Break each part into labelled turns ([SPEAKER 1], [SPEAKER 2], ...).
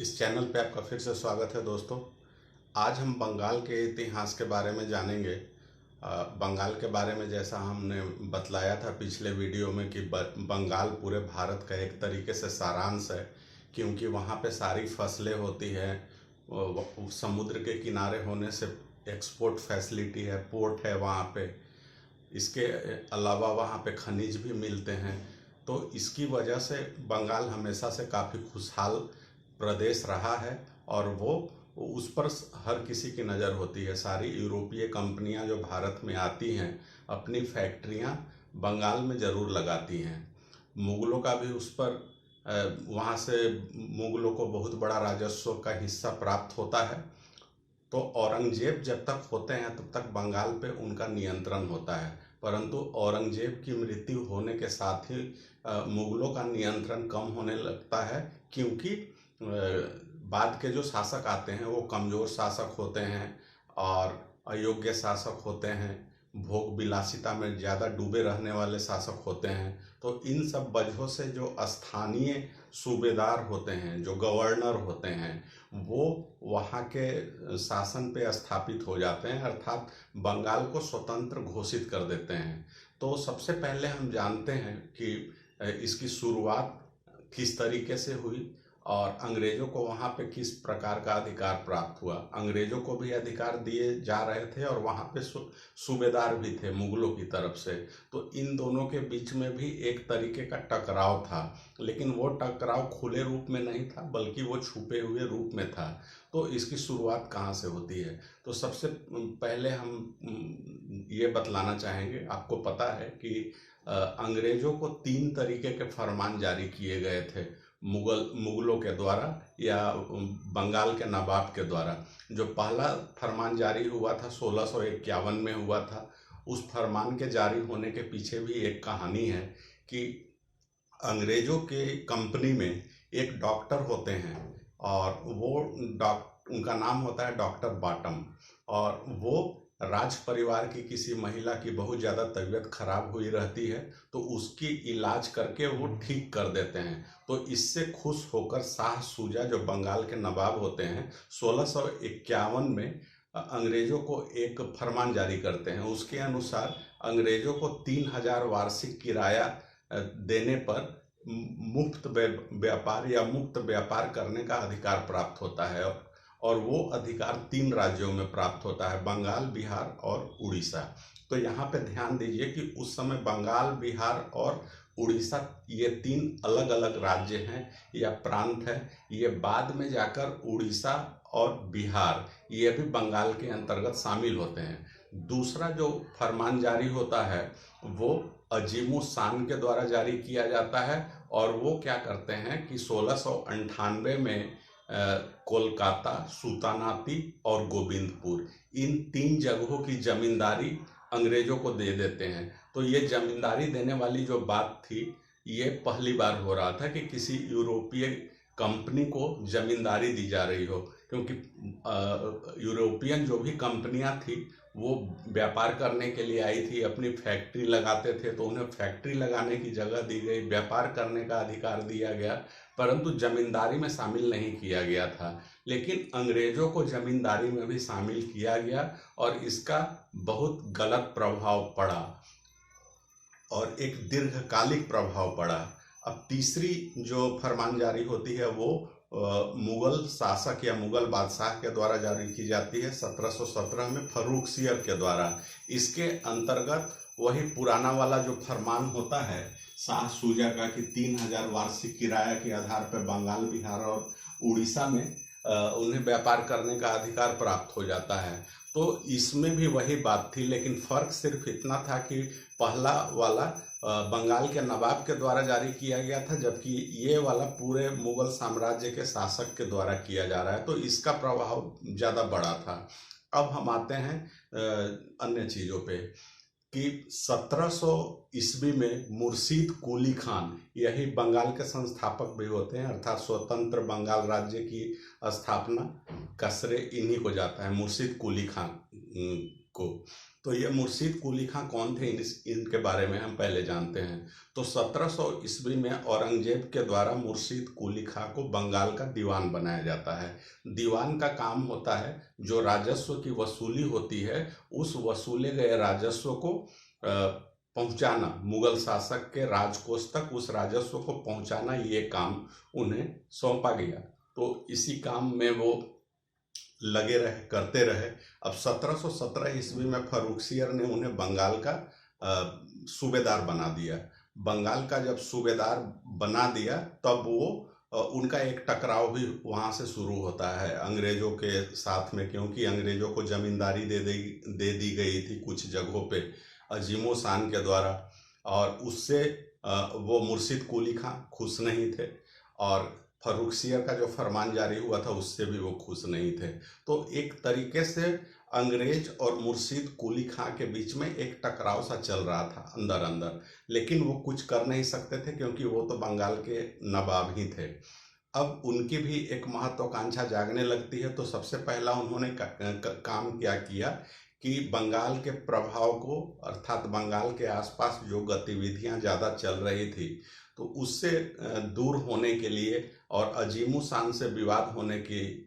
[SPEAKER 1] इस चैनल पे आपका फिर से स्वागत है दोस्तों। आज हम बंगाल के इतिहास के बारे में जानेंगे। बंगाल के बारे में जैसा हमने बतलाया था पिछले वीडियो में कि बंगाल पूरे भारत का एक तरीके से सारांश है, क्योंकि वहाँ पे सारी फसलें होती हैं। समुद्र के किनारे होने से एक्सपोर्ट फैसिलिटी है, पोर्ट है वहाँ पे। इसके अलावा वहाँ पे खनिज भी मिलते हैं। तो इसकी वजह से बंगाल हमेशा से काफ़ी खुशहाल प्रदेश रहा है और वो उस पर हर किसी की नज़र होती है। सारी यूरोपीय कंपनियां जो भारत में आती हैं अपनी फैक्ट्रियां बंगाल में ज़रूर लगाती हैं। मुग़लों का भी उस पर वहाँ से मुग़लों को बहुत बड़ा राजस्व का हिस्सा प्राप्त होता है। तो औरंगजेब जब तक होते हैं तब तक बंगाल पे उनका नियंत्रण होता है, परंतु औरंगजेब की मृत्यु होने के साथ ही मुग़लों का नियंत्रण कम होने लगता है, क्योंकि बाद के जो शासक आते हैं वो कमज़ोर शासक होते हैं और अयोग्य शासक होते हैं, भोग विलासिता में ज़्यादा डूबे रहने वाले शासक होते हैं। तो इन सब वजहों से जो स्थानीय सूबेदार होते हैं, जो गवर्नर होते हैं, वो वहाँ के शासन पे स्थापित हो जाते हैं, अर्थात बंगाल को स्वतंत्र घोषित कर देते हैं। तो सबसे पहले हम जानते हैं कि इसकी शुरुआत किस तरीके से हुई और अंग्रेज़ों को वहाँ पे किस प्रकार का अधिकार प्राप्त हुआ। अंग्रेज़ों को भी अधिकार दिए जा रहे थे और वहाँ पे सूबेदार भी थे मुग़लों की तरफ से। तो इन दोनों के बीच में भी एक तरीके का टकराव था, लेकिन वो टकराव खुले रूप में नहीं था बल्कि वो छुपे हुए रूप में था। तो इसकी शुरुआत कहाँ से होती है? तो सबसे पहले हम ये बतलाना चाहेंगे, आपको पता है कि अंग्रेज़ों को 3 तरीके के फरमान जारी किए गए थे मुग़लों के द्वारा या बंगाल के नवाब के द्वारा। जो पहला फरमान जारी हुआ था 1651 में हुआ था। उस फरमान के जारी होने के पीछे भी एक कहानी है कि अंग्रेज़ों के कंपनी में एक डॉक्टर होते हैं और वो उनका नाम होता है डॉक्टर बॉटम, और वो राज परिवार की किसी महिला की बहुत ज़्यादा तबीयत खराब हुई रहती है तो उसकी इलाज करके वो ठीक कर देते हैं। तो इससे खुश होकर शाह सूजा जो बंगाल के नवाब होते हैं 1651 में अंग्रेज़ों को एक फरमान जारी करते हैं। उसके अनुसार अंग्रेज़ों को 3000 वार्षिक किराया देने पर मुफ्त व्यापार या मुक्त व्यापार करने का अधिकार प्राप्त होता है, और वो अधिकार 3 राज्यों में प्राप्त होता है, बंगाल, बिहार और उड़ीसा। तो यहाँ पे ध्यान दीजिए कि उस समय बंगाल, बिहार और उड़ीसा ये 3 अलग अलग राज्य हैं या प्रांत हैं। ये बाद में जाकर उड़ीसा और बिहार ये भी बंगाल के अंतर्गत शामिल होते हैं। दूसरा जो फरमान जारी होता है वो अजीमुस शान के द्वारा जारी किया जाता है, और वो क्या करते हैं कि 1698 में कोलकाता, सुल्तानाती और गोविंदपुर इन 3 जगहों की जमींदारी अंग्रेज़ों को दे देते हैं। तो ये जमींदारी देने वाली जो बात थी ये पहली बार हो रहा था कि किसी यूरोपीय कंपनी को जमींदारी दी जा रही हो, क्योंकि यूरोपियन जो भी कंपनियां थी वो व्यापार करने के लिए आई थी, अपनी फैक्ट्री लगाते थे तो उन्हें फैक्ट्री लगाने की जगह दी गई, व्यापार करने का अधिकार दिया गया, परंतु जमींदारी में शामिल नहीं किया गया था। लेकिन अंग्रेज़ों को जमींदारी में भी शामिल किया गया और इसका बहुत गलत प्रभाव पड़ा और एक दीर्घकालिक प्रभाव पड़ा। अब तीसरी जो फरमान जारी होती है वो मुग़ल शासक या मुग़ल बादशाह के द्वारा जारी की जाती है 1717 में फर्रुखसियर के द्वारा। इसके अंतर्गत वही पुराना वाला जो फरमान होता है शाह सूजा का कि 3000 वार्षिक किराया के आधार पर बंगाल, बिहार और उड़ीसा में उन्हें व्यापार करने का अधिकार प्राप्त हो जाता है। तो इसमें भी वही बात थी, लेकिन फ़र्क सिर्फ इतना था कि पहला वाला बंगाल के नवाब के द्वारा जारी किया गया था, जबकि ये वाला पूरे मुग़ल साम्राज्य के शासक के द्वारा किया जा रहा है। तो इसका प्रभाव ज़्यादा बड़ा था। अब हम आते हैं अन्य चीज़ों पे कि 1700 ईस्वी में मुर्शीद कुली खान, यही बंगाल के संस्थापक भी होते हैं, अर्थात स्वतंत्र बंगाल राज्य की स्थापना का श्रेय इन्हीं को जाता है, मुर्शीद कुली खान को। तो ये मुर्शीद कुली खां कौन थे, इनके बारे में हम पहले जानते हैं। तो 1700 ईस्वी में औरंगजेब के द्वारा मुर्शीद कुली खां को बंगाल का दीवान बनाया जाता है। दीवान का काम होता है जो राजस्व की वसूली होती है, उस वसूले गए राजस्व को पहुंचाना, मुगल शासक के राजकोष तक उस राजस्व को पहुंचाना, ये काम उन्हें सौंपा गया। तो इसी काम में वो लगे रहे, करते रहे। अब 1717 ईस्वी में फर्रुखसियर ने उन्हें बंगाल का सूबेदार बना दिया। बंगाल का जब सूबेदार बना दिया तब वो उनका एक टकराव भी वहाँ से शुरू होता है अंग्रेजों के साथ में, क्योंकि अंग्रेजों को जमींदारी दे दी गई थी कुछ जगहों पे अजीमो शान के द्वारा, और उससे वो मुर्शीद कुली खां खुश नहीं थे, और फर्रुखसियर का जो फरमान जारी हुआ था उससे भी वो खुश नहीं थे। तो एक तरीके से अंग्रेज और मुर्शीद कुली खां के बीच में एक टकराव सा चल रहा था अंदर अंदर, लेकिन वो कुछ कर नहीं सकते थे क्योंकि वो तो बंगाल के नवाब ही थे। अब उनकी भी एक महत्वाकांक्षा जागने लगती है, तो सबसे पहला उन्होंने काम क्या किया कि बंगाल के प्रभाव को, अर्थात बंगाल के आसपास जो गतिविधियां ज़्यादा चल रही थी तो उससे दूर होने के लिए और अजीमो शान से विवाद होने की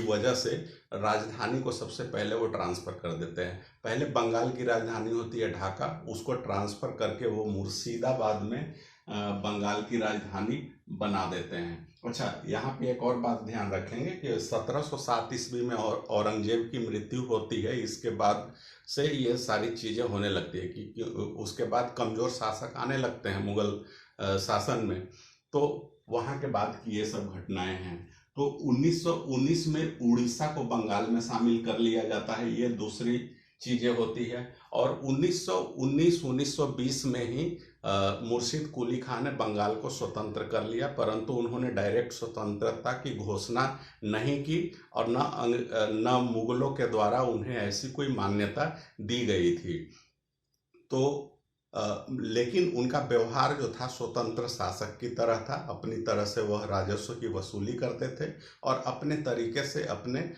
[SPEAKER 1] वजह से राजधानी को सबसे पहले वो ट्रांसफ़र कर देते हैं। पहले बंगाल की राजधानी होती है ढाका, उसको ट्रांसफ़र करके वो मुर्शिदाबाद में बंगाल की राजधानी बना देते हैं। अच्छा, यहाँ पे एक और बात ध्यान रखेंगे कि 1707 ईस्वी में औरंगजेब की मृत्यु होती है। इसके बाद से ये सारी चीज़ें होने लगती है कि उसके बाद कमज़ोर शासक आने लगते हैं मुगल शासन में, तो वहाँ के बाद की ये सब घटनाएं हैं। तो 1919 में उड़ीसा को बंगाल में शामिल कर लिया जाता है, ये दूसरी चीज़ें होती है। और 1919 में ही मुर्शीद कुली खां ने बंगाल को स्वतंत्र कर लिया, परंतु उन्होंने डायरेक्ट स्वतंत्रता की घोषणा नहीं की और न मुगलों के द्वारा उन्हें ऐसी कोई मान्यता दी गई थी। तो लेकिन उनका व्यवहार जो था स्वतंत्र शासक की तरह था, अपनी तरह से वह राजस्व की वसूली करते थे और अपने तरीके से अपने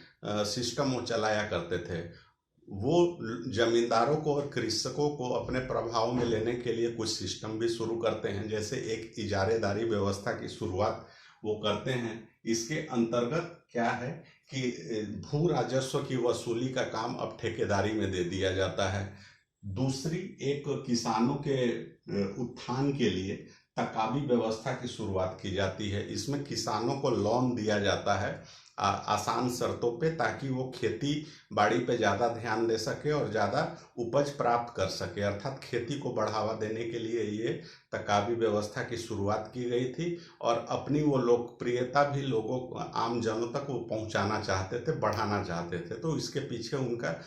[SPEAKER 1] सिस्टम को चलाया करते थे। वो जमींदारों को और कृषकों को अपने प्रभाव में लेने के लिए कुछ सिस्टम भी शुरू करते हैं, जैसे एक इजारेदारी व्यवस्था की शुरुआत वो करते हैं। इसके अंतर्गत क्या है कि भू राजस्व की वसूली का काम अब ठेकेदारी में दे दिया जाता है। दूसरी, एक किसानों के उत्थान के लिए तकाबी व्यवस्था की शुरुआत की जाती है। इसमें किसानों को लोन दिया जाता है आसान शर्तों पे, ताकि वो खेती बाड़ी पे ज़्यादा ध्यान दे सके और ज़्यादा उपज प्राप्त कर सके, अर्थात खेती को बढ़ावा देने के लिए ये तकाबी व्यवस्था की शुरुआत की गई थी। और अपनी वो लोकप्रियता भी लोगों को, आम जनों तक वो पहुंचाना चाहते थे, बढ़ाना चाहते थे। तो इसके पीछे उनका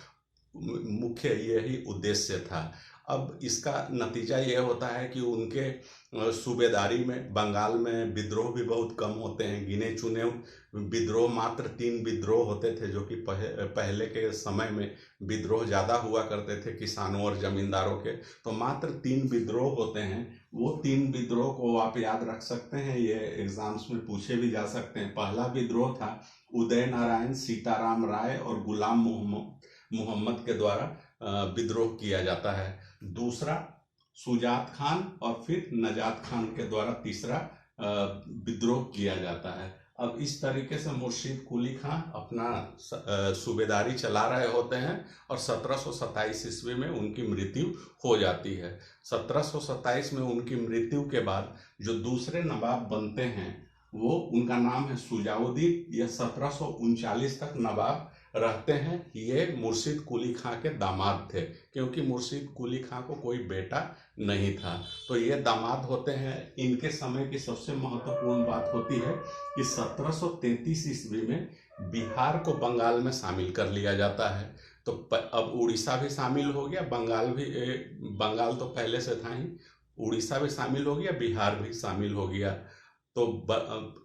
[SPEAKER 1] मुख्य यही उद्देश्य था। अब इसका नतीजा ये होता है कि उनके सूबेदारी में बंगाल में विद्रोह भी बहुत कम होते हैं। गिने चुने विद्रोह, मात्र 3 विद्रोह होते थे, जो कि पहले के समय में विद्रोह ज़्यादा हुआ करते थे किसानों और जमींदारों के। तो मात्र 3 विद्रोह होते हैं। वो 3 विद्रोह को आप याद रख सकते हैं, ये एग्जाम्स में पूछे भी जा सकते हैं। पहला विद्रोह था उदय नारायण, सीताराम राय और गुलाम मोहम्मद के द्वारा विद्रोह किया जाता है। दूसरा सुजात खान और फिर नजात खान के द्वारा तीसरा विद्रोह किया जाता है। अब इस तरीके से मुर्शीद कुली खां अपना सूबेदारी चला रहे होते हैं और 1727 ईस्वी में उनकी मृत्यु हो जाती है। 1727 में उनकी मृत्यु के बाद जो दूसरे नवाब बनते हैं वो, उनका नाम है सुजाउद्दीन। यह 1739 तक नवाब रहते हैं। ये मुर्शीद कुली खां के दामाद थे, क्योंकि मुर्शीद कुली खां को कोई बेटा नहीं था, तो ये दामाद होते हैं। इनके समय की सबसे महत्वपूर्ण बात होती है कि 1733 ईस्वी में बिहार को बंगाल में शामिल कर लिया जाता है। तो अब उड़ीसा भी शामिल हो गया, बंगाल तो पहले से था ही, उड़ीसा भी शामिल हो गया, बिहार भी शामिल हो गया। तो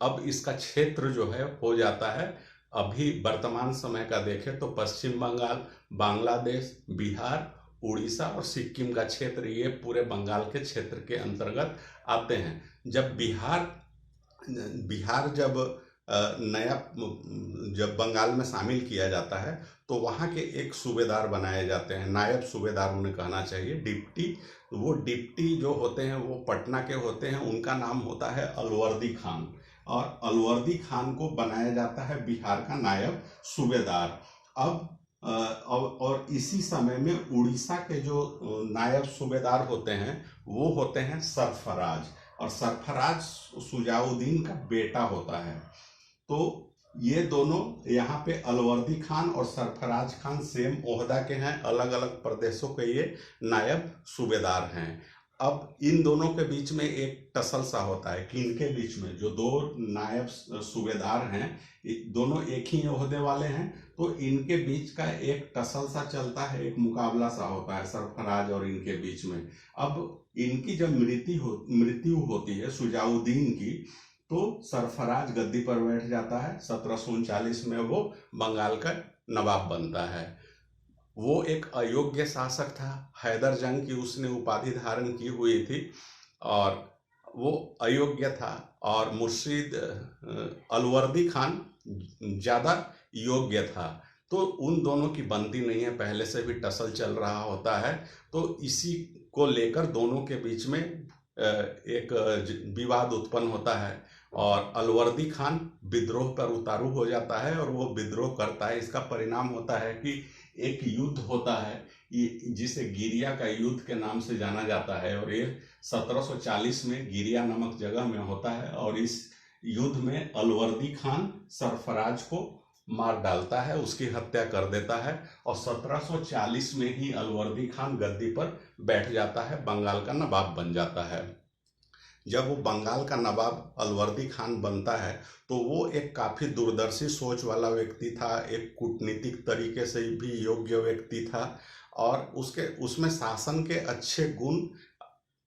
[SPEAKER 1] अब इसका क्षेत्र जो है हो जाता है, अभी वर्तमान समय का देखें तो पश्चिम बंगाल, बांग्लादेश, बिहार, उड़ीसा और सिक्किम का क्षेत्र, ये पूरे बंगाल के क्षेत्र के अंतर्गत आते हैं। जब बिहार जब नया जब बंगाल में शामिल किया जाता है तो वहाँ के एक सूबेदार बनाए जाते हैं, नायब सूबेदार उन्हें कहना चाहिए, डिप्टी। वो डिप्टी जो होते हैं वो पटना के होते हैं, उनका नाम होता है अलवर्दी खान, और अलवर्दी खान को बनाया जाता है बिहार का नायब सूबेदार। अब और इसी समय में उड़ीसा के जो नायब सूबेदार होते हैं वो होते हैं सरफराज, और सरफराज सुजाउद्दीन का बेटा होता है। तो ये दोनों यहाँ पे अलवर्दी खान और सरफराज खान सेम ओहदा के हैं, अलग अलग प्रदेशों के ये नायब सूबेदार हैं। अब इन दोनों के बीच में एक टसल सा होता है कि इनके बीच में जो दो नायब सूबेदार हैं दोनों एक ही ओहदे वाले हैं, तो इनके बीच का एक टसल सा चलता है, एक मुकाबला सा होता है सरफराज और इनके बीच में। अब इनकी जब मृत्यु होती है सुजाउद्दीन की, तो सरफराज गद्दी पर बैठ जाता है। 1739 में वो बंगाल का नवाब बनता है। वो एक अयोग्य शासक था, हैदर जंग की उसने उपाधि धारण की हुई थी और वो अयोग्य था, और मुर्शीद अलवर्दी खान ज़्यादा योग्य था। तो उन दोनों की बनती नहीं है, पहले से भी टसल चल रहा होता है। तो इसी को लेकर दोनों के बीच में एक विवाद उत्पन्न होता है, और अलवर्दी खान विद्रोह पर उतारू हो जाता है और वो विद्रोह करता है। इसका परिणाम होता है कि एक युद्ध होता है जिसे गिरिया का युद्ध के नाम से जाना जाता है, और ये 1740 में गिरिया नामक जगह में होता है। और इस युद्ध में अलवर्दी खान सरफराज को मार डालता है, उसकी हत्या कर देता है, और 1740 में ही अलवर्दी खान गद्दी पर बैठ जाता है, बंगाल का नवाब बन जाता है। जब वो बंगाल का नवाब अलवर्दी खान बनता है तो वो एक काफ़ी दूरदर्शी सोच वाला व्यक्ति था, एक कूटनीतिक तरीके से भी योग्य व्यक्ति था, और उसमें शासन के अच्छे गुण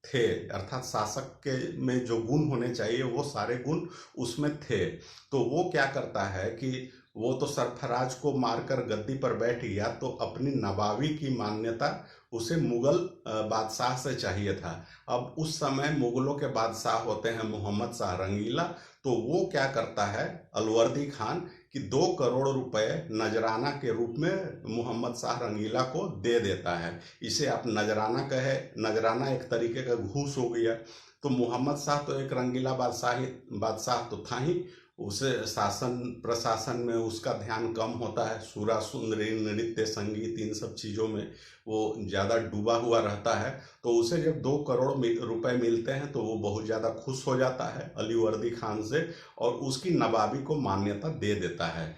[SPEAKER 1] थे, अर्थात शासक के में जो गुण होने चाहिए वो सारे गुण उसमें थे। तो वो क्या करता है कि वो तो सरफराज को मारकर गद्दी पर बैठ गया, तो अपनी नवाबी की मान्यता उसे मुगल बादशाह से चाहिए था। अब उस समय मुगलों के बादशाह होते हैं मोहम्मद शाह रंगीला। तो वो क्या करता है अलवर्दी खान कि 2 करोड़ रुपए नजराना के रूप में मोहम्मद शाह रंगीला को दे देता है। इसे आप नजराना कहे, नजराना एक तरीके का घूस हो गया। तो मोहम्मद शाह तो एक रंगीला बादशाह तो था ही, उसे शासन प्रशासन में उसका ध्यान कम होता है, सुरा सुंदरी नृत्य संगीत इन सब चीज़ों में वो ज़्यादा डूबा हुआ रहता है। तो उसे जब 2 करोड़ रुपए मिलते हैं तो वो बहुत ज़्यादा खुश हो जाता है अलीवर्दी खान से, और उसकी नवाबी को मान्यता दे देता है।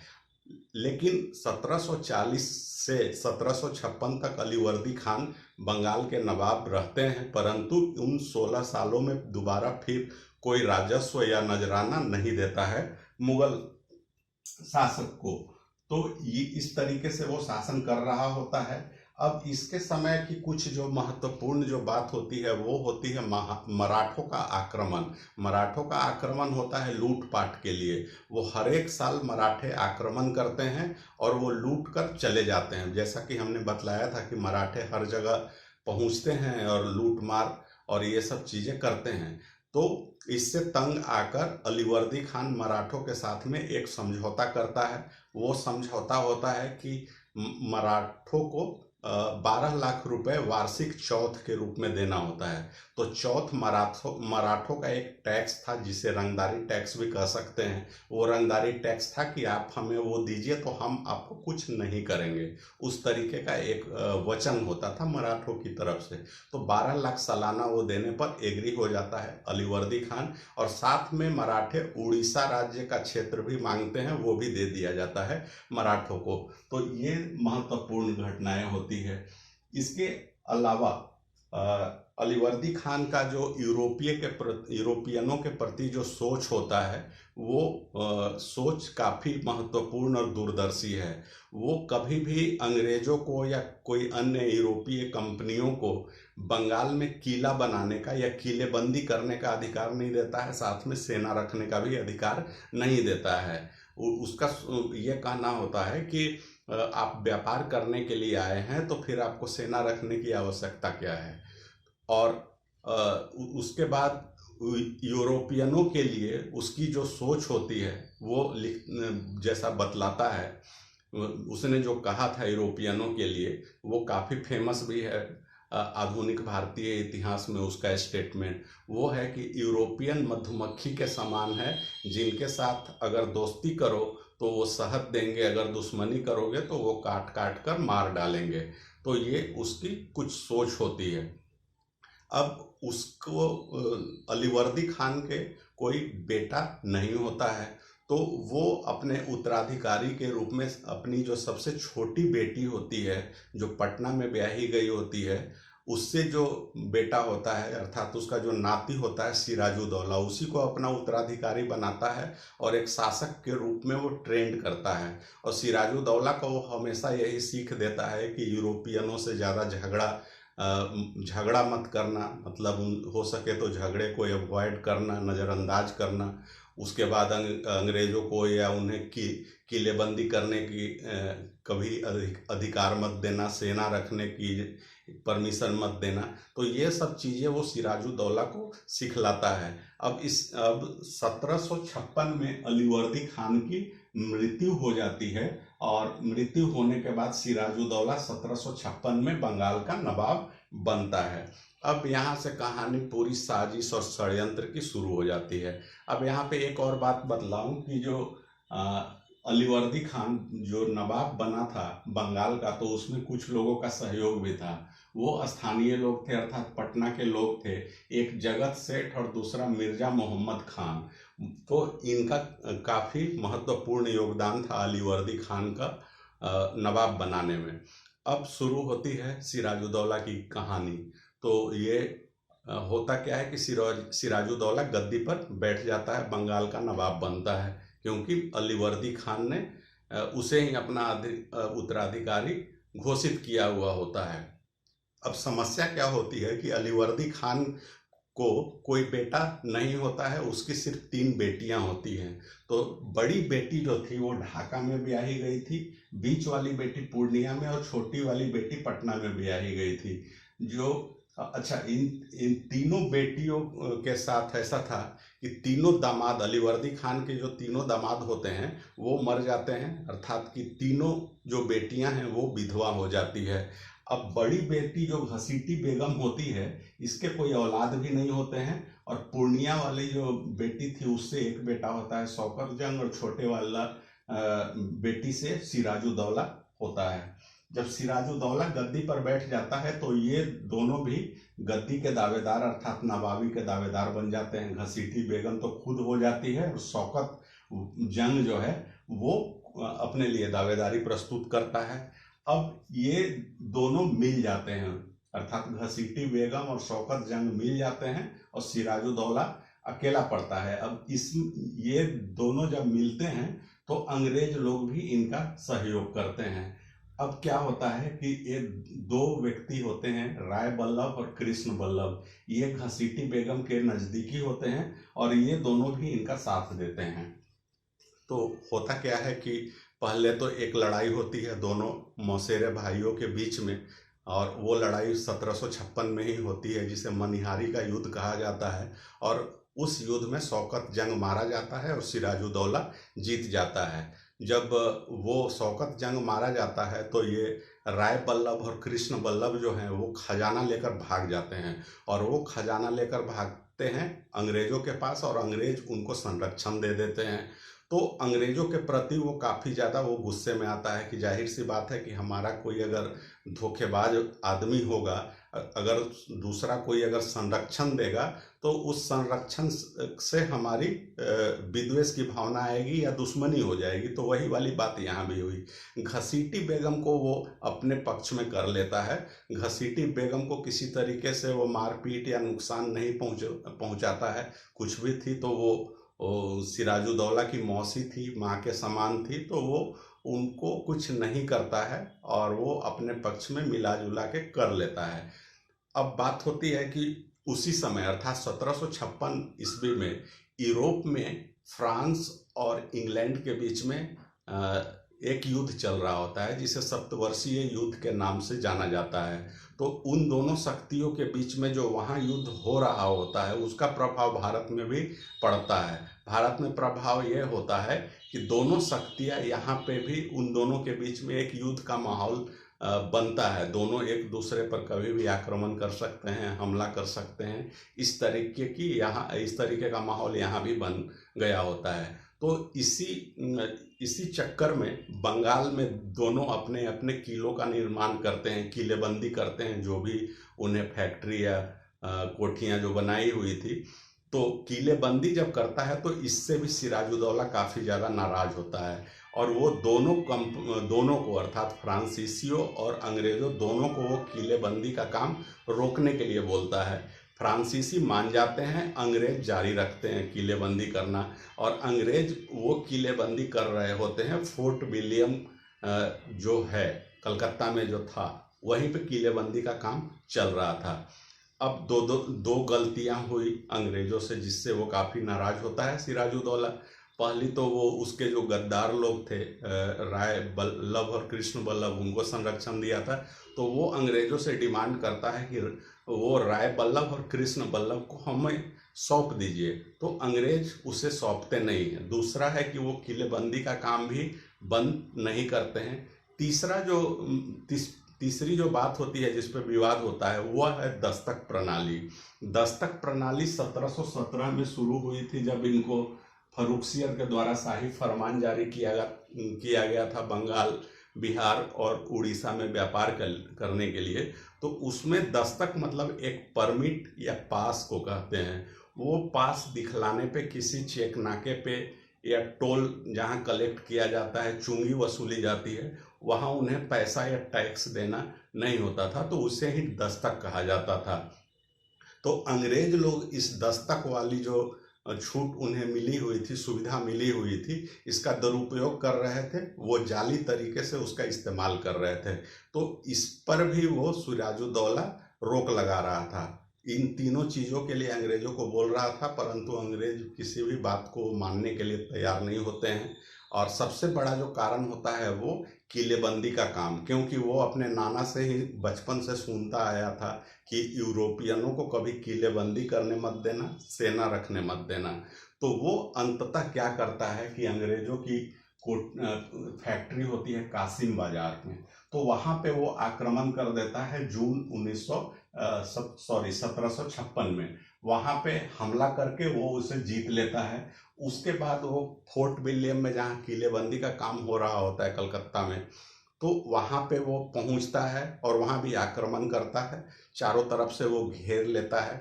[SPEAKER 1] लेकिन 1740 से 1756 तक अलीवर्दी खान बंगाल के नवाब रहते हैं, परंतु उन 16 सालों में दोबारा फिर कोई राजस्व या नजराना नहीं देता है मुगल शासक को। तो ये इस तरीके से वो शासन कर रहा होता है। अब इसके समय की कुछ जो महत्वपूर्ण जो बात होती है वो होती है मराठों का आक्रमण। मराठों का आक्रमण होता है लूटपाट के लिए। वो हर एक साल मराठे आक्रमण करते हैं और वो लूट कर चले जाते हैं। जैसा कि हमने बतलाया था कि मराठे हर जगह पहुंचते हैं और लूट मार और ये सब चीज़ें करते हैं। तो इससे तंग आकर अलीवर्दी खान मराठों के साथ में एक समझौता करता है। वो समझौता होता है कि मराठों को 12 लाख रुपए वार्षिक चौथ के रूप में देना होता है। तो चौथ मराठों का एक टैक्स था जिसे रंगदारी टैक्स भी कह सकते हैं। वो रंगदारी टैक्स था कि आप हमें वो दीजिए तो हम आपको कुछ नहीं करेंगे, उस तरीके का एक वचन होता था मराठों की तरफ से। तो 12 लाख सालाना वो देने पर एग्री हो जाता है अलीवर्दी खान, और साथ में मराठे उड़ीसा राज्य का क्षेत्र भी मांगते हैं, वो भी दे दिया जाता है मराठों को। तो ये महत्वपूर्ण घटनाएं होती है। इसके अलावा अलीवर्दी खान का जो यूरोपियनों के प्रति जो सोच होता है वो सोच काफ़ी महत्वपूर्ण और दूरदर्शी है। वो कभी भी अंग्रेज़ों को या कोई अन्य यूरोपीय कंपनियों को बंगाल में किला बनाने का या किलेबंदी करने का अधिकार नहीं देता है, साथ में सेना रखने का भी अधिकार नहीं देता है। उसका ये कहना होता है कि आप व्यापार करने के लिए आए हैं तो फिर आपको सेना रखने की आवश्यकता क्या है। और उसके बाद यूरोपियनों के लिए उसकी जो सोच होती है वो जैसा बतलाता है, उसने जो कहा था यूरोपियनों के लिए वो काफ़ी फेमस भी है आधुनिक भारतीय इतिहास में। उसका स्टेटमेंट वो है कि यूरोपियन मधुमक्खी के समान है, जिनके साथ अगर दोस्ती करो तो वो शहद देंगे, अगर दुश्मनी करोगे तो वो काट काट कर मार डालेंगे। तो ये उसकी कुछ सोच होती है। अब उसको अलीवर्दी खान के कोई बेटा नहीं होता है, तो वो अपने उत्तराधिकारी के रूप में अपनी जो सबसे छोटी बेटी होती है, जो पटना में ब्याही गई होती है, उससे जो बेटा होता है अर्थात उसका जो नाती होता है सिराजुद्दौला, उसी को अपना उत्तराधिकारी बनाता है और एक शासक के रूप में वो ट्रेंड करता है। और सिराजुद्दौला को वो हमेशा यही सीख देता है कि यूरोपियनों से ज़्यादा झगड़ा मत करना, मतलब हो सके तो झगड़े को अवॉइड करना, नज़रअंदाज करना। उसके बाद अंग्रेज़ों को या उन्हें किलेबंदी करने की कभी अधिकार मत देना, सेना रखने की परमिशन मत देना। तो ये सब चीज़ें वो सिराजुद्दौला को सिखलाता है। अब 1756 में अलीवर्दी खान की मृत्यु हो जाती है और मृत्यु होने के बाद सिराजुद्दौला 1756 में बंगाल का नवाब बनता है। अब यहाँ से कहानी पूरी साजिश और षड्यंत्र की शुरू हो जाती है। अब यहाँ पे एक और बात बतलाऊं कि जो अलीवर्दी खान जो नवाब बना था बंगाल का, तो उसमें कुछ लोगों का सहयोग भी था। वो स्थानीय लोग थे, अर्थात पटना के लोग थे, एक जगत सेठ और दूसरा मिर्जा मोहम्मद खान। तो इनका काफ़ी महत्वपूर्ण योगदान था अलीवर्दी खान का नवाब बनाने में। अब शुरू होती है सिराजुद्दौला की कहानी। तो ये होता क्या है कि सिराजुद्दौला गद्दी पर बैठ जाता है, बंगाल का नवाब बनता है, क्योंकि अलीवर्दी खान ने उसे ही अपना उत्तराधिकारी घोषित किया हुआ होता है। अब समस्या क्या होती है कि अलीवर्दी खान को कोई बेटा नहीं होता है, उसकी सिर्फ 3 बेटियां होती हैं। तो बड़ी बेटी जो थी वो ढाका में ब्याही गई थी, बीच वाली बेटी पूर्णिया में और छोटी वाली बेटी पटना में ब्याही गई थी। जो अच्छा, इन तीनों बेटियों के साथ ऐसा था कि तीनों दामाद, अलीवर्दी खान के जो तीनों दामाद होते हैं वो मर जाते हैं, अर्थात कि तीनों जो बेटियां हैं वो विधवा हो जाती है। अब बड़ी बेटी जो घसीटी बेगम होती है, इसके कोई औलाद भी नहीं होते हैं, और पूर्णिया वाली जो बेटी थी उससे एक बेटा होता है शौकत जंग, और छोटे वाला बेटी से सिराजुद्दौला होता है। जब सिराजुद्दौला गद्दी पर बैठ जाता है तो ये दोनों भी गद्दी के दावेदार अर्थात नवाबी के दावेदार बन जाते हैं। घसीटी बेगम तो खुद हो जाती है और शौकत जंग जो है वो अपने लिए दावेदारी प्रस्तुत करता है। अब ये दोनों मिल जाते हैं, अर्थात घसीटी बेगम और शौकत जंग मिल जाते हैं और सिराजुद्दौला अकेला पड़ता है। अब ये दोनों जब मिलते हैं तो अंग्रेज लोग भी इनका सहयोग करते हैं। अब क्या होता है कि ये 2 व्यक्ति होते हैं, राय बल्लभ और कृष्ण बल्लभ, ये घसीटी बेगम के नज़दीकी होते हैं और ये दोनों भी इनका साथ देते हैं। तो होता क्या है कि पहले तो एक लड़ाई होती है दोनों मौसेरे भाइयों के बीच में, और वो लड़ाई 1756 में ही होती है, जिसे मनिहारी का युद्ध कहा जाता है। और उस युद्ध में शौकत जंग मारा जाता है और सिराजुद्दौला जीत जाता है। जब वो शौकत जंग मारा जाता है तो ये राय बल्लभ और कृष्ण बल्लभ जो हैं वो खजाना लेकर भाग जाते हैं, और वो खजाना लेकर भागते हैं अंग्रेज़ों के पास, और अंग्रेज उनको संरक्षण दे देते हैं। तो अंग्रेज़ों के प्रति वो काफ़ी ज़्यादा वो गुस्से में आता है कि जाहिर सी बात है कि हमारा कोई अगर धोखेबाज आदमी होगा, अगर दूसरा कोई अगर संरक्षण देगा तो उस संरक्षण से हमारी विद्वेष की भावना आएगी या दुश्मनी हो जाएगी। तो वही वाली बात यहाँ भी हुई। घसीटी बेगम को वो अपने पक्ष में कर लेता है। घसीटी बेगम को किसी तरीके से वो मारपीट या नुकसान नहीं पहुँचाता है। कुछ भी थी तो वो सिराजुद्दौला की मौसी थी, माँ के समान थी, तो वो उनको कुछ नहीं करता है और वो अपने पक्ष में मिला जुला के कर लेता है। अब बात होती है कि उसी समय अर्थात 1756 ईस्वी में यूरोप में फ्रांस और इंग्लैंड के बीच में एक युद्ध चल रहा होता है, जिसे सप्तवर्षीय युद्ध के नाम से जाना जाता है। तो उन दोनों शक्तियों के बीच में जो वहाँ युद्ध हो रहा होता है उसका प्रभाव भारत में भी पड़ता है। भारत में प्रभाव ये होता है कि दोनों शक्तियाँ यहाँ पे भी उन दोनों के बीच में एक युद्ध का माहौल बनता है। दोनों एक दूसरे पर कभी भी आक्रमण कर सकते हैं, हमला कर सकते हैं। इस तरीके का माहौल यहाँ भी बन गया होता है। तो इसी चक्कर में बंगाल में दोनों अपने अपने किलों का निर्माण करते हैं, किलेबंदी करते हैं। जो भी उन्हें फैक्ट्री या कोठियाँ जो बनाई हुई थी, तो किलेबंदी जब करता है तो इससे भी सिराजुद्दौला काफ़ी ज़्यादा नाराज़ होता है और वो दोनों को अर्थात फ्रांसीसियों और अंग्रेज़ों दोनों को वो किलेबंदी का काम रोकने के लिए बोलता है। फ्रांसीसी मान जाते हैं, अंग्रेज जारी रखते हैं किलेबंदी करना, और अंग्रेज वो किलेबंदी कर रहे होते हैं फोर्ट विलियम जो है कलकत्ता में जो था, वहीं पे किलेबंदी का काम चल रहा था। अब दो गलतियां हुई अंग्रेजों से जिससे वो काफ़ी नाराज होता है सिराजुद्दौला। पहली तो वो उसके जो गद्दार लोग थे राय बल्लभ और कृष्ण बल्लभ, उनको संरक्षण दिया था, तो वो अंग्रेजों से डिमांड करता है कि वो राय बल्लभ और कृष्ण बल्लभ को हमें सौंप दीजिए, तो अंग्रेज उसे सौंपते नहीं हैं। दूसरा है कि वो किलेबंदी का काम भी बंद नहीं करते हैं। तीसरी जो बात होती है जिस पर विवाद होता है वह है दस्तक प्रणाली। दस्तक प्रणाली 1717 में शुरू हुई थी, जब इनको फर्रुखसियर के द्वारा शाही फरमान जारी किया गया था बंगाल, बिहार और उड़ीसा में व्यापार करने के लिए। तो उसमें दस्तक मतलब एक परमिट या पास को कहते हैं। वो पास दिखलाने पे किसी चेक नाके पे या टोल जहाँ कलेक्ट किया जाता है, चुंगी वसूली जाती है, वहाँ उन्हें पैसा या टैक्स देना नहीं होता था, तो उसे ही दस्तक कहा जाता था। तो अंग्रेज लोग इस दस्तक वाली जो छूट उन्हें मिली हुई थी, सुविधा मिली हुई थी, इसका दुरुपयोग कर रहे थे। वो जाली तरीके से उसका इस्तेमाल कर रहे थे। तो इस पर भी वो सिराजुद्दौला रोक लगा रहा था। इन तीनों चीज़ों के लिए अंग्रेजों को बोल रहा था, परंतु अंग्रेज किसी भी बात को मानने के लिए तैयार नहीं होते हैं। और सबसे बड़ा जो कारण होता है वो किलेबंदी का काम, क्योंकि वो अपने नाना से ही बचपन से सुनता आया था कि यूरोपियनों को कभी किलेबंदी करने मत देना, सेना रखने मत देना। तो वो अंततः क्या करता है कि अंग्रेजों की फैक्ट्री होती है कासिम बाजार में, तो वहाँ पे वो आक्रमण कर देता है जून 1756 में। वहाँ पे हमला करके वो उसे जीत लेता है। उसके बाद वो फोर्ट विलियम में जहाँ किलेबंदी का काम हो रहा होता है कलकत्ता में, तो वहाँ पे वो पहुँचता है और वहाँ भी आक्रमण करता है। चारों तरफ से वो घेर लेता है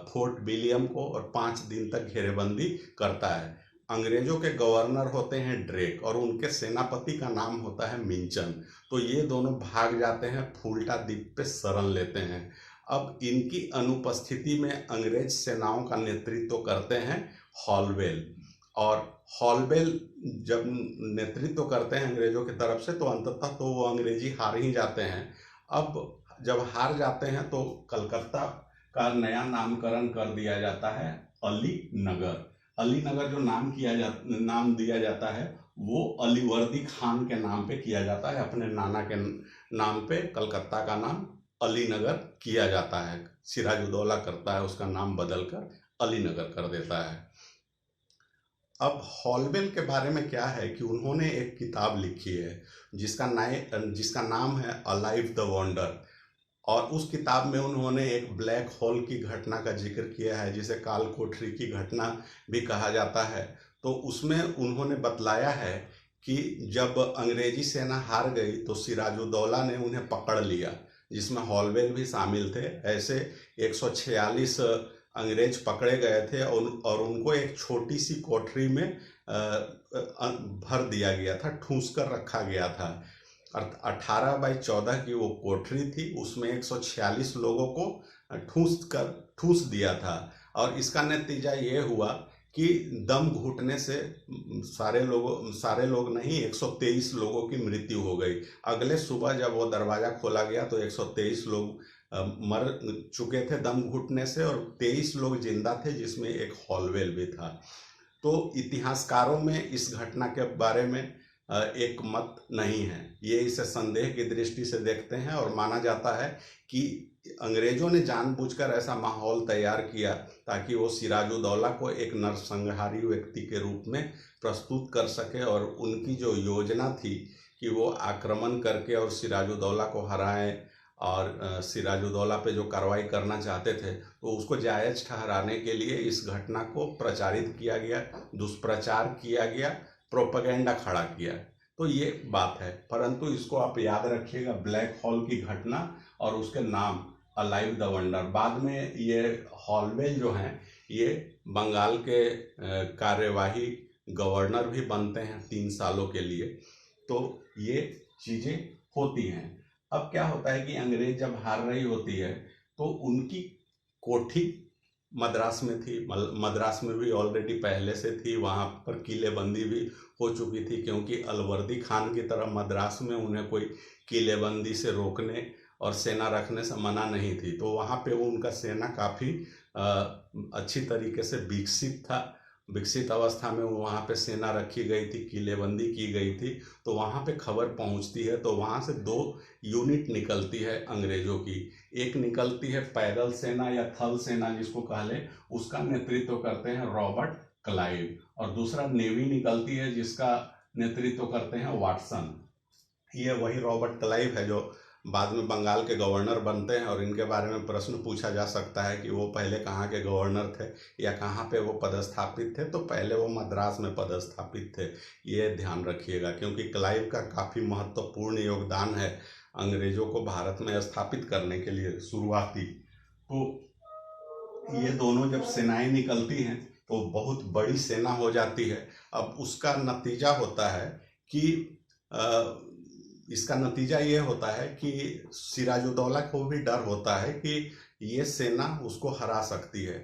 [SPEAKER 1] फोर्ट विलियम को और 5 दिन तक घेरेबंदी करता है। अंग्रेजों के गवर्नर होते हैं ड्रेक और उनके सेनापति का नाम होता है मिंचन। तो ये दोनों भाग जाते हैं, फूल्टा द्वीप पे शरण लेते हैं। अब इनकी अनुपस्थिति में अंग्रेज सेनाओं का नेतृत्व करते हैं हॉलवेल, और हॉलवेल जब नेतृत्व करते हैं अंग्रेजों की तरफ से, तो अंततः तो वो अंग्रेजी हार ही जाते हैं। अब जब हार जाते हैं तो कलकत्ता का नया नामकरण कर दिया जाता है अली नगर। अली नगर जो नाम दिया जाता है वो अलीवर्दी खान के नाम पे किया जाता है। अपने नाना के नाम पे कलकत्ता का नाम अली नगर किया जाता है। सिराजुद्दौला करता है उसका नाम बदलकर अली नगर कर देता है। अब हॉलवेल के बारे में क्या है कि उन्होंने एक किताब लिखी है जिसका नाम है अलाइव द वंडर, और उस किताब में उन्होंने एक ब्लैक होल की घटना का जिक्र किया है जिसे काल कोठरी की घटना भी कहा जाता है। तो उसमें उन्होंने बतलाया है कि जब अंग्रेजी सेना हार गई तो सिराजुद्दौला ने उन्हें पकड़ लिया, जिसमें हॉलवेल भी शामिल थे। ऐसे 146 अंग्रेज पकड़े गए थे और उनको एक छोटी सी कोठरी में भर दिया गया था, ठूंस कर रखा गया था। 18x14 की वो कोठरी थी, उसमें 146 लोगों को ठूंस दिया था। और इसका नतीजा ये हुआ कि दम घुटने से सारे लोग नहीं, 123 लोगों की मृत्यु हो गई। अगले सुबह जब वो दरवाज़ा खोला गया तो 123 लोग मर चुके थे दम घुटने से, और 23 लोग जिंदा थे जिसमें एक हॉलवेल भी था। तो इतिहासकारों में इस घटना के बारे में एक मत नहीं है। ये इसे संदेह की दृष्टि से देखते हैं और माना जाता है कि अंग्रेजों ने जानबूझकर ऐसा माहौल तैयार किया ताकि वो सिराजुद्दौला को एक नरसंहारी व्यक्ति के रूप में प्रस्तुत कर सके, और उनकी जो योजना थी कि वो आक्रमण करके और सिराजुद्दौला को हराएं और सिराजुद्दौला पे जो कार्रवाई करना चाहते थे तो उसको जायज़ ठहराने के लिए इस घटना को प्रचारित किया गया, दुष्प्रचार किया गया, प्रोपेगेंडा खड़ा किया। तो ये बात है, परंतु इसको आप याद रखिएगा, ब्लैक होल की घटना और उसके नाम अलाइव द वंडर। बाद में ये हॉलवेल जो हैं ये बंगाल के कार्यवाही गवर्नर भी बनते हैं 3 सालों के लिए। तो ये चीज़ें होती हैं। अब क्या होता है कि अंग्रेज जब हार रही होती है तो उनकी कोठी मद्रास में थी, मद्रास में भी ऑलरेडी पहले से थी, वहाँ पर किलेबंदी भी हो चुकी थी, क्योंकि अलवर्दी खान की तरह मद्रास में उन्हें कोई किलेबंदी से रोकने और सेना रखने से मना नहीं थी। तो वहाँ पे वो उनका सेना काफ़ी अच्छी तरीके से विकसित अवस्था में वहाँ पे सेना रखी गई थी, किलेबंदी की गई थी। तो वहाँ पे खबर पहुँचती है तो वहाँ से 2 यूनिट निकलती है अंग्रेजों की। एक निकलती है पैदल सेना या थल सेना जिसको कह लें, उसका नेतृत्व करते हैं रॉबर्ट क्लाइव, और दूसरा नेवी निकलती है जिसका नेतृत्व करते हैं वाटसन। ये वही रॉबर्ट क्लाइव है जो बाद में बंगाल के गवर्नर बनते हैं, और इनके बारे में प्रश्न पूछा जा सकता है कि वो पहले कहाँ के गवर्नर थे या कहाँ पे वो पदस्थापित थे। तो पहले वो मद्रास में पदस्थापित थे, ये ध्यान रखिएगा, क्योंकि क्लाइव का काफ़ी महत्वपूर्ण योगदान है अंग्रेजों को भारत में स्थापित करने के लिए शुरुआती। तो ये दोनों जब सेनाएं निकलती हैं तो बहुत बड़ी सेना हो जाती है। अब उसका नतीजा होता है कि इसका नतीजा ये होता है कि सिराजुद्दौला को भी डर होता है कि ये सेना उसको हरा सकती है,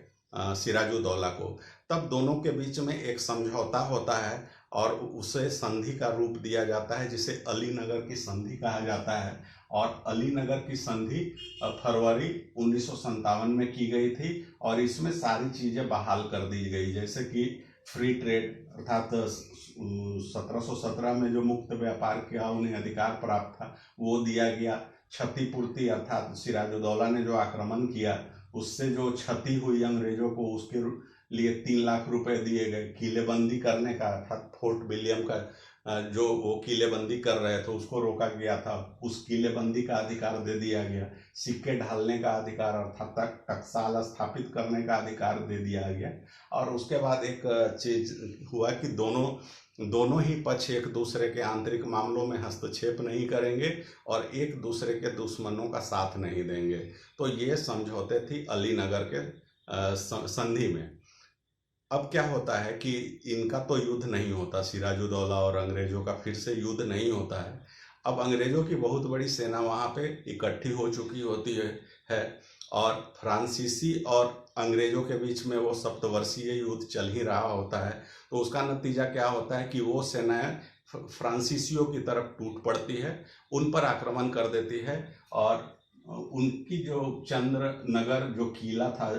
[SPEAKER 1] सिराजुद्दौला को। तब दोनों के बीच में एक समझौता होता है और उसे संधि का रूप दिया जाता है, जिसे अलीनगर की संधि कहा जाता है। और अलीनगर की संधि फरवरी 1957 में की गई थी, और इसमें सारी चीज़ें बहाल कर दी गई, जैसे कि फ्री ट्रेड अर्थात 1717 में जो मुक्त व्यापार का उन्हें अधिकार प्राप्त था वो दिया गया। क्षतिपूर्ति अर्थात सिराजुद्दौला ने जो आक्रमण किया उससे जो क्षति हुई अंग्रेजों को, उसके लिए 3 लाख रुपए दिए गए। किलेबंदी करने का अर्थात फोर्ट विलियम का जो वो किलेबंदी कर रहे थे उसको रोका गया था, उस किलेबंदी का अधिकार दे दिया गया। सिक्के ढालने का अधिकार अर्थात टकसाल स्थापित करने का अधिकार दे दिया गया। और उसके बाद एक चीज हुआ कि दोनों ही पक्ष एक दूसरे के आंतरिक मामलों में हस्तक्षेप नहीं करेंगे और एक दूसरे के दुश्मनों का साथ नहीं देंगे। तो ये समझौते थी अलीनगर के संधि में। अब क्या होता है कि इनका तो युद्ध नहीं होता, सिराजुद्दौला और अंग्रेजों का फिर से युद्ध नहीं होता है। अब अंग्रेजों की बहुत बड़ी सेना वहाँ पे इकट्ठी हो चुकी होती है और फ्रांसीसी और अंग्रेजों के बीच में वो सप्तवर्षीय युद्ध चल ही रहा होता है। तो उसका नतीजा क्या होता है कि वो सेनाएं फ्रांसीसियों की तरफ टूट पड़ती है, उन पर आक्रमण कर देती है और उनकी जो चंद्र नगर जो किला था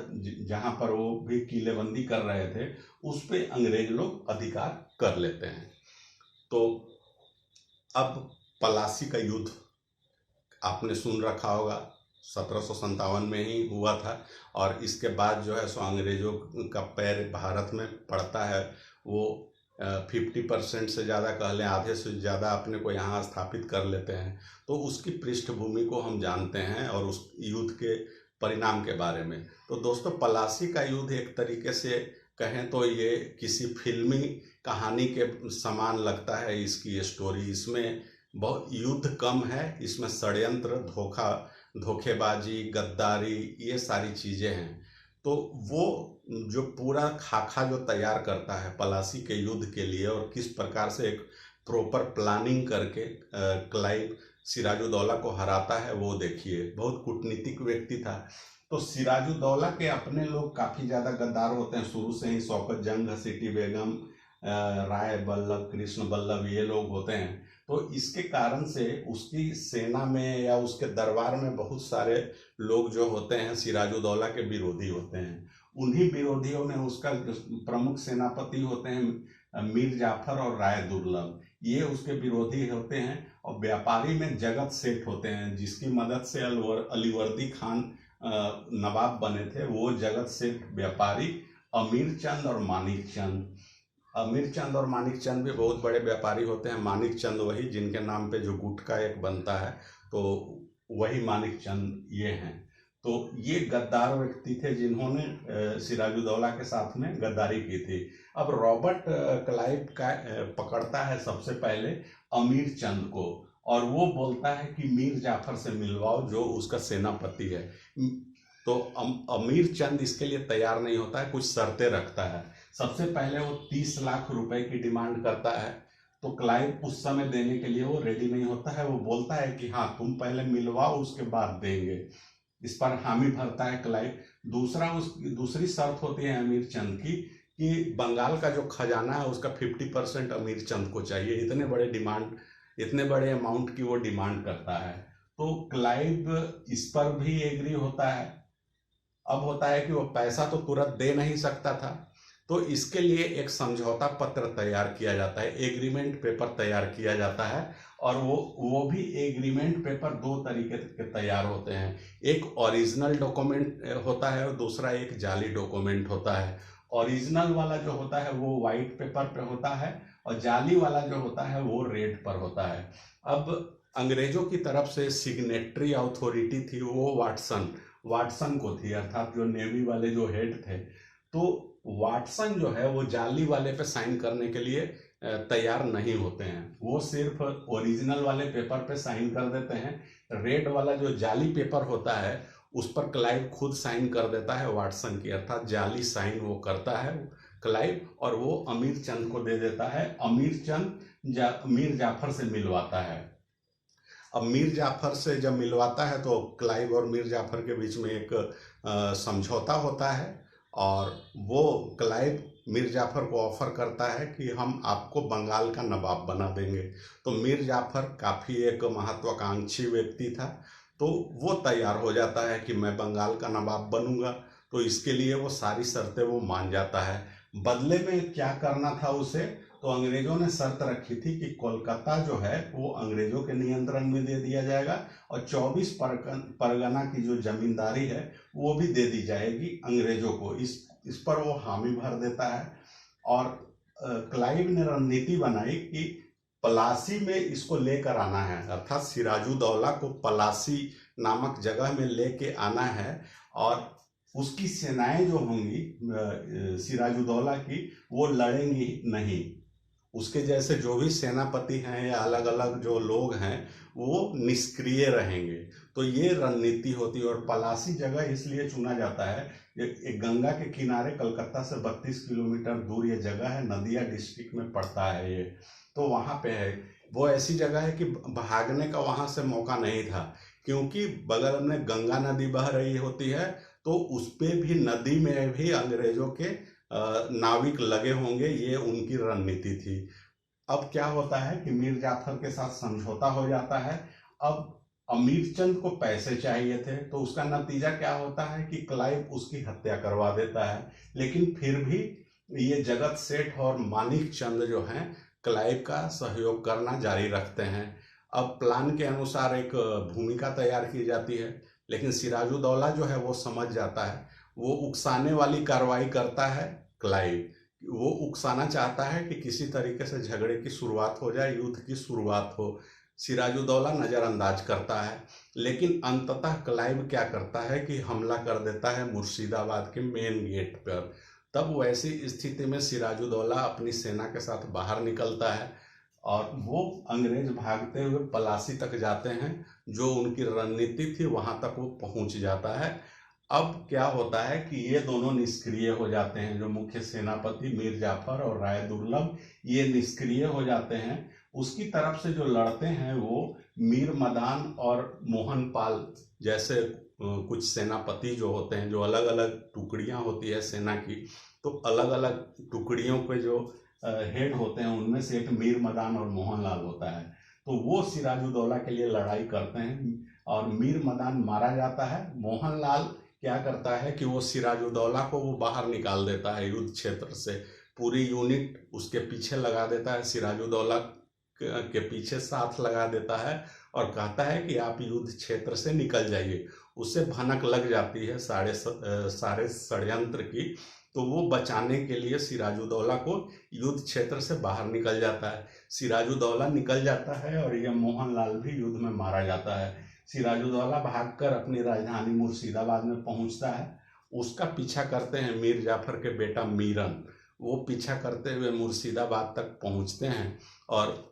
[SPEAKER 1] जहाँ पर वो भी किलेबंदी कर रहे थे उस पे अंग्रेज लोग अधिकार कर लेते हैं। तो अब पलासी का युद्ध आपने सुन रखा होगा, 1757 में ही हुआ था और इसके बाद जो है सो अंग्रेजों का पैर भारत में पड़ता है। वो 50% से ज़्यादा कह लें, आधे से ज़्यादा अपने को यहाँ स्थापित कर लेते हैं। तो उसकी पृष्ठभूमि को हम जानते हैं और उस युद्ध के परिणाम के बारे में। तो दोस्तों, पलासी का युद्ध एक तरीके से कहें तो ये किसी फिल्मी कहानी के समान लगता है इसकी स्टोरी। इसमें बहुत युद्ध कम है, इसमें षड्यंत्र, धोखेबाजी, गद्दारी, ये सारी चीज़ें हैं। तो वो जो पूरा खाका जो तैयार करता है पलासी के युद्ध के लिए और किस प्रकार से एक प्रॉपर प्लानिंग करके क्लाइव सिराजुद्दौला को हराता है, वो देखिए। बहुत कूटनीतिक व्यक्ति था। तो सिराजुद्दौला के अपने लोग काफ़ी ज़्यादा गद्दार होते हैं शुरू से ही। शौकत जंग, घसीटी बेगम, राय बल्लभ, कृष्ण बल्लभ, ये लोग होते हैं। तो इसके कारण से उसकी सेना में या उसके दरबार में बहुत सारे लोग जो होते हैं सिराजुद्दौला के विरोधी होते हैं। उन्हीं विरोधियों में उसका प्रमुख सेनापति होते हैं मीर जाफर और राय दुर्लभ। ये उसके विरोधी होते हैं। और व्यापारी में जगत सेठ होते हैं, जिसकी मदद से अलीवर्दी खान नवाब बने थे, वो जगत सेठ व्यापारी अमीर चंद और मानिक चंद। अमीर चंद और मानिक चंद भी बहुत बड़े व्यापारी होते हैं। मानिक चंद वही जिनके नाम पे जो गुटखा एक बनता है, तो वही मानिक चंद ये हैं। तो ये गद्दार व्यक्ति थे जिन्होंने सिराजुद्दौला के साथ में गद्दारी की थी। अब रॉबर्ट क्लाइव का पकड़ता है सबसे पहले अमीर चंद को, और वो बोलता है कि मीर जाफर से मिलवाओ जो उसका सेनापति है। तो अमीर चंद इसके लिए तैयार नहीं होता है, कुछ शर्तें रखता है। सबसे पहले वो 30 लाख रुपए की डिमांड करता है, तो क्लाइव उस समय देने के लिए वो रेडी नहीं होता है। वो बोलता है कि हाँ तुम पहले मिलवाओ उसके बाद देंगे। इस पर हामी भरता है क्लाइव। दूसरी शर्त होती है अमीर चंद की कि बंगाल का जो खजाना है उसका 50% अमीर चंद को चाहिए। इतने बड़े अमाउंट की वो डिमांड करता है। तो क्लाइव इस पर भी एग्री होता है। अब होता है कि वो पैसा तो तुरंत दे नहीं सकता था, तो इसके लिए एक समझौता पत्र तैयार किया जाता है, एग्रीमेंट पेपर तैयार किया जाता है। और वो भी एग्रीमेंट पेपर दो तरीके के तैयार होते हैं, एक ओरिजिनल डॉक्यूमेंट होता है और दूसरा एक जाली डॉक्यूमेंट होता है। ओरिजिनल वाला जो होता है वो वाइट पेपर पे होता है, और जाली वाला जो होता है वो रेड पर होता है। अब अंग्रेजों की तरफ से सिग्नेटरी अथॉरिटी थी वो वाटसन को थी, अर्थात जो नेवी वाले जो हेड थे। तो वाटसन जो है वो जाली वाले पे साइन करने के लिए तैयार नहीं होते हैं, वो सिर्फ ओरिजिनल वाले पेपर पे साइन कर देते हैं। रेड वाला जो जाली पेपर होता है उस पर क्लाइव खुद साइन कर देता है वाटसन की, अर्थात जाली साइन वो करता है क्लाइव, और वो अमीर चंद को दे देता है। अमीर चंद मीर जाफर से मिलवाता है। अब मीर जाफर से जब मिलवाता है तो क्लाइव और मीर जाफर के बीच में एक समझौता होता है, और वो क्लाइव मीर जाफर को ऑफर करता है कि हम आपको बंगाल का नवाब बना देंगे। तो मीर जाफर काफ़ी एक महत्वाकांक्षी व्यक्ति था, तो वो तैयार हो जाता है कि मैं बंगाल का नवाब बनूंगा। तो इसके लिए वो सारी शर्तें वो मान जाता है। बदले में क्या करना था उसे, तो अंग्रेजों ने शर्त रखी थी कि कोलकाता जो है वो अंग्रेजों के नियंत्रण में दे दिया जाएगा, और 24 परगना की जो जमींदारी है वो भी दे दी जाएगी अंग्रेजों को। इस पर वो हामी भर देता है। और क्लाइव ने रणनीति बनाई कि पलासी में इसको लेकर आना है, अर्थात सिराजुद्दौला को पलासी नामक जगह में लेके आना है, और उसकी सेनाएं जो होंगी सिराजुद्दौला की वो लड़ेंगी नहीं। उसके जैसे जो भी सेनापति हैं या अलग अलग जो लोग हैं वो निष्क्रिय रहेंगे। तो ये रणनीति होती है। और पलासी जगह इसलिए चुना जाता है, एक गंगा के किनारे कलकत्ता से 32 किलोमीटर दूर ये जगह है, नदिया डिस्ट्रिक्ट में पड़ता है ये। तो वहाँ पे है, वो ऐसी जगह है कि भागने का वहाँ से मौका नहीं था, क्योंकि बगल में गंगा नदी बह रही होती है। तो उस पे भी नदी में भी अंग्रेजों के नाविक लगे होंगे, ये उनकी रणनीति थी। अब क्या होता है कि मीर जाफर के साथ समझौता हो जाता है। अब अमीर चंद को पैसे चाहिए थे, तो उसका नतीजा क्या होता है कि क्लाइव उसकी हत्या करवा देता है। लेकिन फिर भी ये जगत सेठ और मानिक चंद जो हैं क्लाइव का सहयोग करना जारी रखते हैं। अब प्लान के अनुसार एक भूमिका तैयार की जाती है, लेकिन सिराजुद्दौला जो है वो समझ जाता है, वो उकसाने वाली कार्रवाई करता है क्लाइव। वो उकसाना चाहता है कि किसी तरीके से झगड़े की शुरुआत हो जाए, युद्ध की शुरुआत हो। सिराजुद्दौला नज़रअंदाज करता है, लेकिन अंततः क्लाइव क्या करता है कि हमला कर देता है मुर्शिदाबाद के मेन गेट पर। तब वैसी स्थिति में सिराजुद्दौला अपनी सेना के साथ बाहर निकलता है, और वो अंग्रेज भागते हुए पलासी तक जाते हैं। जो उनकी रणनीति थी वहां तक वो पहुंच जाता है। अब क्या होता है कि ये दोनों निष्क्रिय हो जाते हैं, जो मुख्य सेनापति मीर जाफर और राय दुर्लभ, ये निष्क्रिय हो जाते हैं। उसकी तरफ से जो लड़ते हैं वो मीर मदान और मोहन पाल जैसे कुछ सेनापति जो होते हैं, जो अलग अलग टुकड़ियां होती है सेना की, तो अलग अलग टुकड़ियों के जो हेड होते हैं उनमें से एक मीर मदान और मोहनलाल होता है। तो वो सिराजुद्दौला के लिए लड़ाई करते हैं, और मीर मदान मारा जाता है। मोहनलाल क्या करता है कि वो सिराजुद्दौला को वो बाहर निकाल देता है युद्ध क्षेत्र से, पूरी यूनिट उसके पीछे लगा देता है सिराजुद्दौला के पीछे साथ लगा देता है और कहता है कि आप युद्ध क्षेत्र से निकल जाइए। उससे भनक लग जाती है सारे षड्यंत्र की, तो वो बचाने के लिए सिराजुद्दौला को युद्ध क्षेत्र से बाहर निकल जाता है। सिराजुद्दौला निकल जाता है और यह मोहनलाल भी युद्ध में मारा जाता है। सिराजुद्दौला भागकर अपनी राजधानी मुर्शिदाबाद में पहुंचता है। उसका पीछा करते हैं मीर जाफर के बेटा मीरन। वो पीछा करते हुए मुर्शिदाबाद तक पहुंचते हैं और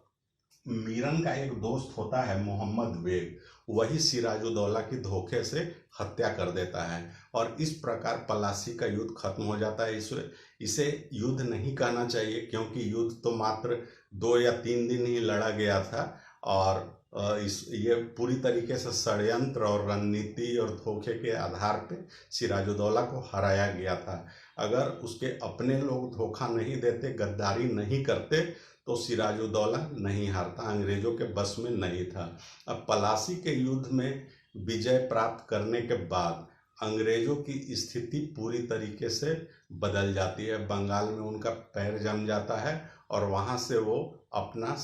[SPEAKER 1] मीरन का एक दोस्त होता है मोहम्मद बेग, वही सिराजुद्दौला की धोखे से हत्या कर देता है और इस प्रकार पलासी का युद्ध खत्म हो जाता है। इसे युद्ध नहीं कहना चाहिए, क्योंकि युद्ध तो मात्र 2 या 3 दिन ही लड़ा गया था और ये पूरी तरीके से षड्यंत्र और रणनीति और धोखे के आधार पे सिराजुद्दौला को हराया गया था। अगर उसके अपने लोग धोखा नहीं देते, गद्दारी नहीं करते, तो सिराजुद्दौला नहीं हारता, अंग्रेजों के बस में नहीं था। अब पलासी के युद्ध में विजय प्राप्त करने के बाद अंग्रेजों की स्थिति पूरी तरीके से बदल जाती है। बंगाल में उनका पैर जम जाता है और वहाँ से वो अपना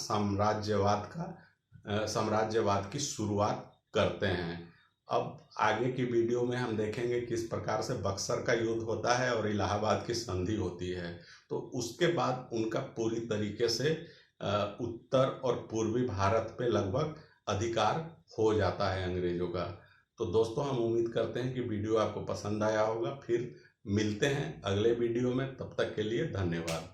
[SPEAKER 1] साम्राज्यवाद की शुरुआत करते हैं। अब आगे की वीडियो में हम देखेंगे किस प्रकार से बक्सर का युद्ध होता है और इलाहाबाद की संधि होती है। तो उसके बाद उनका पूरी तरीके से उत्तर और पूर्वी भारत पे लगभग अधिकार हो जाता है अंग्रेजों का। तो दोस्तों, हम उम्मीद करते हैं कि वीडियो आपको पसंद आया होगा। फिर मिलते हैं अगले वीडियो में, तब तक के लिए धन्यवाद।